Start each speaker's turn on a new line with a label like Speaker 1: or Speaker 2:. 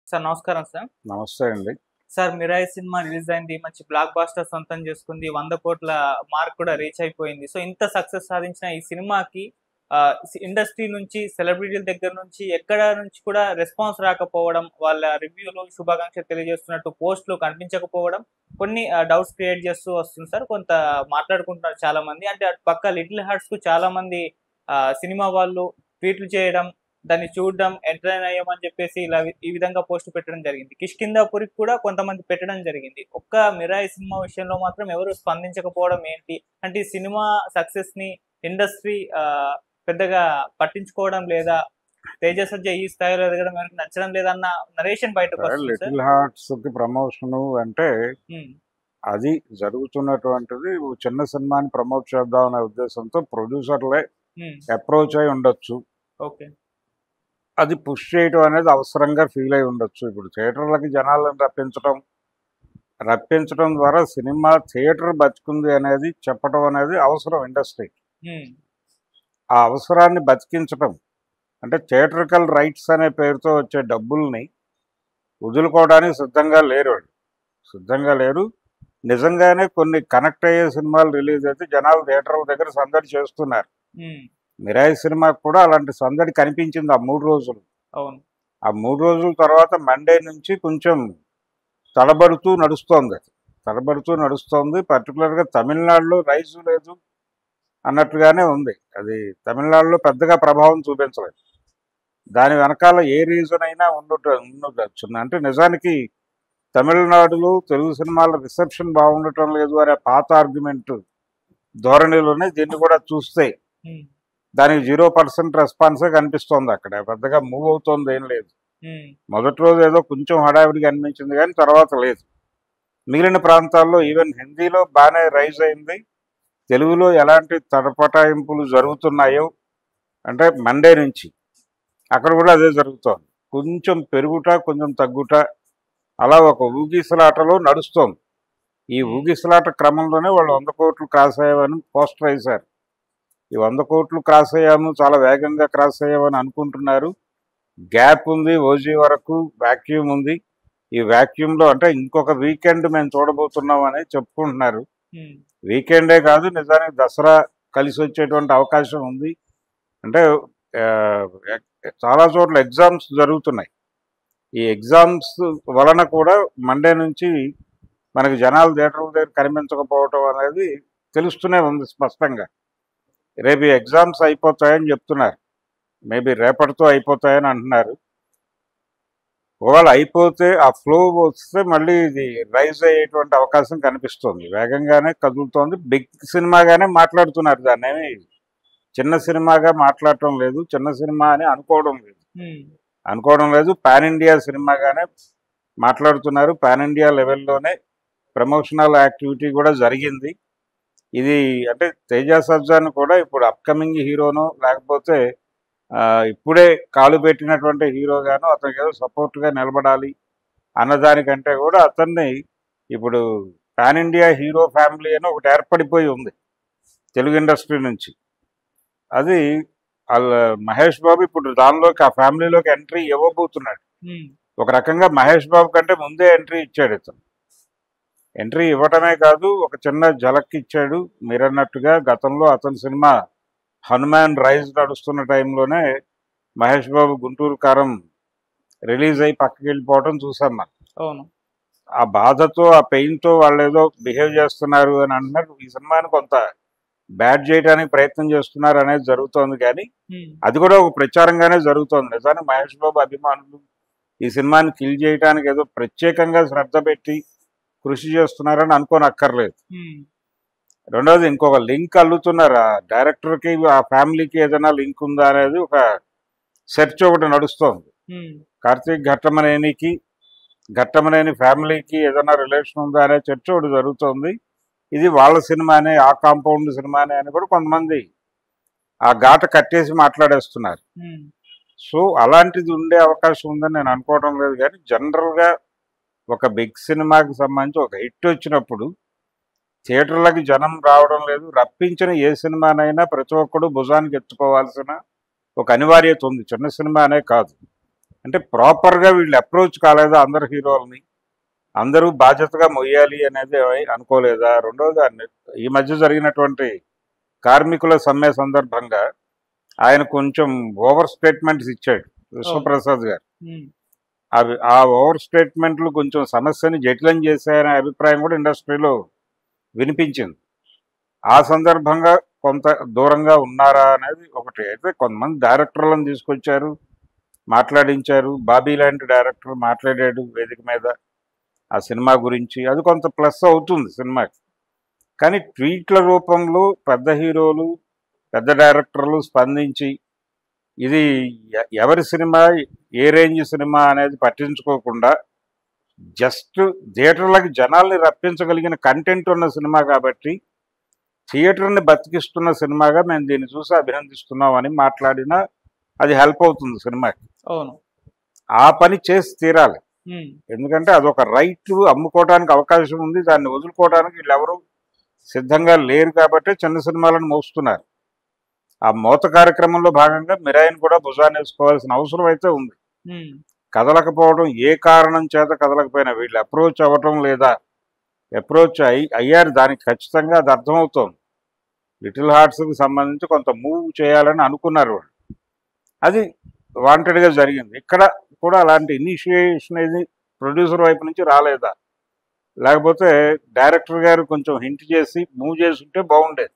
Speaker 1: Sir నమస్కారం sir.
Speaker 2: నమస్తే అండి.
Speaker 1: సార్ 'మిరాయి' సినిమా రిలీజ్ అయింది. మంచి బ్లాక్ బస్టర్ సొంతం చేసుకుంది. 100,00,00,000 మార్క్ కూడా రీచ్ అయిపోయింది. సో, ఇంత సక్సెస్ సాధించిన ఈ సినిమాకి ఇండస్ట్రీ నుంచి, సెలబ్రిటీల దగ్గర నుంచి, ఎక్కడ నుంచి కూడా రెస్పాన్స్ రాకపోవడం, వాళ్ళ రివ్యూలు, శుభాకాంక్షలు తెలియజేస్తున్నట్టు పోస్ట్‌లు కనిపించకపోవడం, కొన్ని డౌట్స్ క్రియేట్ చేస్తూ వస్తుంది సార్. కొంత మాట్లాడుకుంటున్నారు చాలామంది. అంటే అటు పక్క 'లిటిల్ హార్ట్స్‌కు' చాలామంది సినిమా వాళ్ళు ట్వీట్లు చేయడం, దాన్ని చూడడం, ఎంటర్‌టైన్ అయ్యామని చెప్పేసి ఇలా ఈ విధంగా పోస్ట్ పెట్టడం జరిగింది. 'కిష్కింధాపురికి' కూడా కొంతమంది పెట్టడం జరిగింది. ఒక్క 'మిరాయి' సినిమా విషయంలో మాత్రం ఎవరు స్పందించకపోవడం ఏంటి? అంటే ఈ సినిమా సక్సెస్‌ని ఇండస్ట్రీ పెద్దగా పట్టించుకోవడం లేదా? 'తేజ సజ్జ' ఈ స్థాయిలో ఎదగడం ఎవరికి నచ్చడం లేదన్న నరేషన్ బయటకొస్తుంది సార్.
Speaker 2: 'లిటిల్ హార్ట్స్‌కి' ప్రమోషను అంటే
Speaker 1: హ్మ్.
Speaker 2: అది జరుగుతున్నటువంటిది చిన్న సినిమాని ప్రమోట్ చేద్దాం అనే ఉద్దేశంతో ప్రొడ్యూసర్‌లే
Speaker 1: హ్మ్.
Speaker 2: అప్రోచ్ అయ్యి ఉండొచ్చు.
Speaker 1: ఓకే.
Speaker 2: అది పుష్ చేయడం అనేది అవసరంగా ఫీల్ అయ్యి ఉండొచ్చు. ఇప్పుడు థియేటర్లకి జనాలను రప్పించడం ద్వారా సినిమా థియేటర్ బతికుంది అనేది చెప్పడం అనేది అవసరం ఇండస్ట్రీకి.
Speaker 1: హ్మ్.
Speaker 2: ఆ అవసరాన్ని బతికించడం అంటే థియేట్రికల్ రైట్స్ అనే పేరుతో వచ్చే డబ్బుల్ని వదులుకోవడానికి సిద్ధంగా లేరు. నిజంగానే కొన్ని కనెక్ట్ అయ్యే సినిమాలు రిలీజ్ అయితే జనాలు థియేటర్ల దగ్గర సందడి చేస్తున్నారు.
Speaker 1: హ్మ్.
Speaker 2: 'మిరాయి' సినిమాకి కూడా అలాంటి సందడి కనిపించింది ఆ 3 రోజులు.
Speaker 1: అవును.
Speaker 2: ఆ 3 రోజుల తర్వాత మండే నుంచి కొంచెం తడబడుతూ నడుస్తోంది. పర్టికులర్‌గా తమిళనాడులో రైజు లేదు అన్నట్టుగానే ఉంది. అది తమిళనాడులో పెద్దగా ప్రభావం చూపించలేదు. దాని వెనకాల ఏ రీజన్ అయినా ఉండొచ్చు. అంటే నిజానికి తమిళనాడులో తెలుగు సినిమాల రిసెప్షన్ బాగుండటం లేదు అనే పాత ఆర్గ్యుమెంట్ ధోరణిలోనే దీన్ని కూడా చూస్తే
Speaker 1: హ్మ్.
Speaker 2: దానికి 0% రెస్పాన్సే కనిపిస్తోంది. అక్కడ పెద్దగా మూవ్ అవుతోంది ఏం లేదు.
Speaker 1: హ్మ్.
Speaker 2: మొదటి రోజు ఏదో కొంచెం హడావిడిగా అనిపించింది కానీ తర్వాత లేదు. మిగిలిన ప్రాంతాల్లో ఈవెన్ హిందీలో బాగానే రైజ్ అయింది. తెలుగులో ఎలాంటి తడపటాయింపులు జరుగుతున్నాయో అంటే మండే నుంచి అక్కడ కూడా అదే జరుగుతోంది. కొంచెం పెరుగుట, కొంచెం తగ్గుట అలా ఒక ఊగిసలాటలో నడుస్తోంది. ఈ
Speaker 1: హ్మ్.
Speaker 2: ఊగిసలాట క్రమంలోనే వాళ్ళు 100 కోట్లు క్రాస్ అయ్యామని పోస్టర్ వేశారు. ఈ 100 కోట్లు క్రాస్ అయ్యాము, చాలా వేగంగా క్రాస్ అయ్యామని అనుకుంటున్నారు. గ్యాప్ ఉంది, ఓజీ వరకు వాక్యూమ్ ఉంది. ఈ వాక్యూమ్లో అంటే ఇంకొక వీకెండ్ మేము చూడబోతున్నాం అని చెప్పుకుంటున్నారు.
Speaker 1: హ్మ్.
Speaker 2: వీకెండే కాదు, నిజానికి దసరా కలిసి వచ్చేటువంటి అవకాశం ఉంది. అంటే చాలా చోట్ల ఎగ్జామ్స్ జరుగుతున్నాయి. ఈ ఎగ్జామ్స్ వలన కూడా మండే నుంచి మనకి జనాలు థియేటర్ల దగ్గర కనిపించకపోవటం అనేది తెలుస్తూనే ఉంది స్పష్టంగా. రేపు ఈ ఎగ్జామ్స్ అయిపోతాయని చెప్తున్నారు. మేబీ రేపటితో అయిపోతాయని అంటున్నారు. ఒకవేళ అయిపోతే ఆ ఫ్లో వస్తే మళ్ళీ ఇది రైజ్ అయ్యేటువంటి అవకాశం కనిపిస్తుంది. వేగంగానే కదులుతోంది. బిగ్ సినిమాగానే మాట్లాడుతున్నారు. దాన్ని చిన్న సినిమాగా మాట్లాడటం లేదు, చిన్న సినిమా అని అనుకోవడం లేదు. పాన్ ఇండియా సినిమాగానే మాట్లాడుతున్నారు. పాన్ ఇండియా లెవెల్లోనే ప్రమోషనల్ యాక్టివిటీ కూడా జరిగింది. ఇది అంటే తేజ సర్జాని కూడా ఇప్పుడు అప్కమింగ్ హీరోనో లేకపోతే ఇప్పుడే కాలు పెట్టినటువంటి హీరోగాను అతనికి ఏదో సపోర్ట్గా నిలబడాలి అన్నదానికంటే కూడా అతన్ని ఇప్పుడు పాన్ ఇండియా హీరో ఫ్యామిలీ అని ఒకటి ఏర్పడిపోయి ఉంది తెలుగు ఇండస్ట్రీ నుంచి. అది వాళ్ళ మహేష్ బాబు ఇప్పుడు దానిలోకి ఆ ఫ్యామిలీలోకి ఎంట్రీ ఇవ్వబోతున్నాడు. ఒక రకంగా మహేష్ బాబు కంటే ముందే ఎంట్రీ ఇచ్చాడు ఇతను. ఎంట్రీ ఇవ్వటమే కాదు, ఒక చిన్న ఝలక్ ఇచ్చాడు. మీరన్నట్టుగా గతంలో అతని సినిమా హనుమాన్ రైజ్ నడుస్తున్న టైంలోనే మహేష్ బాబు గుంటూరు కారం రిలీజ్ అయ్యి పక్కకి వెళ్ళిపోవటం చూసాం మనం.
Speaker 1: అవును.
Speaker 2: ఆ బాధతో, ఆ పెయిన్తో వాళ్ళు ఏదో బిహేవ్ చేస్తున్నారు అని అంటున్నారు. ఈ సినిమాని కొంత బ్యాడ్ చేయడానికి ప్రయత్నం చేస్తున్నారు అనేది జరుగుతోంది. కానీ అది కూడా ఒక ప్రచారంగానే జరుగుతోంది. నిజానికి మహేష్ బాబు అభిమానులు ఈ సినిమాని కిల్ చేయడానికి ఏదో ప్రత్యేకంగా శ్రద్ధ పెట్టి కృషి చేస్తున్నారని అనుకోనక్కర్లేదు. రెండోది ఇంకొక లింక్ అల్లుతున్నారు. ఆ డైరెక్టర్కి ఆ ఫ్యామిలీకి ఏదైనా లింక్ ఉందా అనేది ఒక సెర్చ్ ఒకటి నడుస్తోంది. కార్తీక్ ఘట్టమనేని ఫ్యామిలీకి ఏదైనా రిలేషన్ ఉందా అనే చర్చ ఒకటి జరుగుతోంది. ఇది వాళ్ళ సినిమానే, ఆ కాంపౌండ్ సినిమానే అని కూడా కొంతమంది ఆ ఘాట కట్టేసి మాట్లాడేస్తున్నారు. సో అలాంటిది ఉండే అవకాశం ఉందని నేను అనుకోవడం లేదు. కానీ జనరల్గా ఒక బిగ్ సినిమాకి సంబంధించి ఒక హిట్ వచ్చినప్పుడు థియేటర్లకి జనం రావడం లేదు. రప్పించిన ఏ సినిమానైనా ప్రతి ఒక్కడు భుజానికి ఎత్తుకోవాల్సిన ఒక అనివార్యత ఉంది. చిన్న సినిమా అనే కాదు. అంటే ప్రాపర్గా వీళ్ళు అప్రోచ్ కాలేదా అందరు హీరోలని, అందరూ బాధ్యతగా మొయ్యాలి అనేది అనుకోలేదా? రెండోది ఈ మధ్య జరిగినటువంటి కార్మికుల సమ్మె సందర్భంగా ఆయన కొంచెం ఓవర్ స్టేట్మెంట్స్ ఇచ్చాడు విశ్వప్రసాద్ గారు. అవి ఆ ఓవర్ స్టేట్మెంట్లు కొంచెం సమస్యని జటిలం చేశాయనే అభిప్రాయం కూడా ఇండస్ట్రీలో వినిపించింది. ఆ సందర్భంగా కొంత దూరంగా ఉన్నారా అనేది ఒకటి. అయితే కొంతమంది డైరెక్టర్లను తీసుకొచ్చారు, మాట్లాడించారు. బాబీ లాంటి డైరెక్టర్ మాట్లాడాడు వేదిక మీద ఆ సినిమా గురించి, అది కొంత ప్లస్ అవుతుంది సినిమాకి. కానీ ట్వీట్ల రూపంలో పెద్ద హీరోలు, పెద్ద డైరెక్టర్లు స్పందించి ఇది ఎవరి సినిమా, ఏ రేంజ్ సినిమా అనేది పట్టించుకోకుండా జస్ట్ థియేటర్లకి జనాల్ని రప్పించగలిగిన కంటెంట్ ఉన్న సినిమా కాబట్టి థియేటర్ని బతికిస్తున్న సినిమాగా మేము దీన్ని చూసి అభినందిస్తున్నామని మాట్లాడినా అది హెల్ప్ అవుతుంది సినిమాకి.
Speaker 1: అవును,
Speaker 2: ఆ పని చేసి తీరాలి. ఎందుకంటే అదొక రైట్, అమ్ముకోవడానికి అవకాశం ఉంది, దాన్ని వదులుకోవడానికి వీళ్ళెవరూ సిద్ధంగా లేరు కాబట్టి చిన్న సినిమాలను మోస్తున్నారు. ఆ మోత కార్యక్రమంలో భాగంగా మిరాయిని కూడా భుజాన్ని వేసుకోవాల్సిన అవసరం అయితే ఉంది. కదలకపోవడం ఏ కారణం చేత కదలకపోయినా వీళ్ళు అప్రోచ్ అవ్వటం లేదా అప్రోచ్ అయ్యారు, దానికి ఖచ్చితంగా అది అర్థమవుతోంది. లిటిల్ హార్ట్స్కి సంబంధించి కొంత మూవ్ చేయాలని అనుకున్నారు వాళ్ళు, అది వాంటెడ్గా జరిగింది. ఇక్కడ కూడా అలాంటి ఇనిషియేషన్ ఇది ప్రొడ్యూసర్ వైపు నుంచి రాలేదా, లేకపోతే డైరెక్టర్ గారు కొంచెం హింట్ చేసి మూవ్ చేసి ఉంటే బాగుండేది.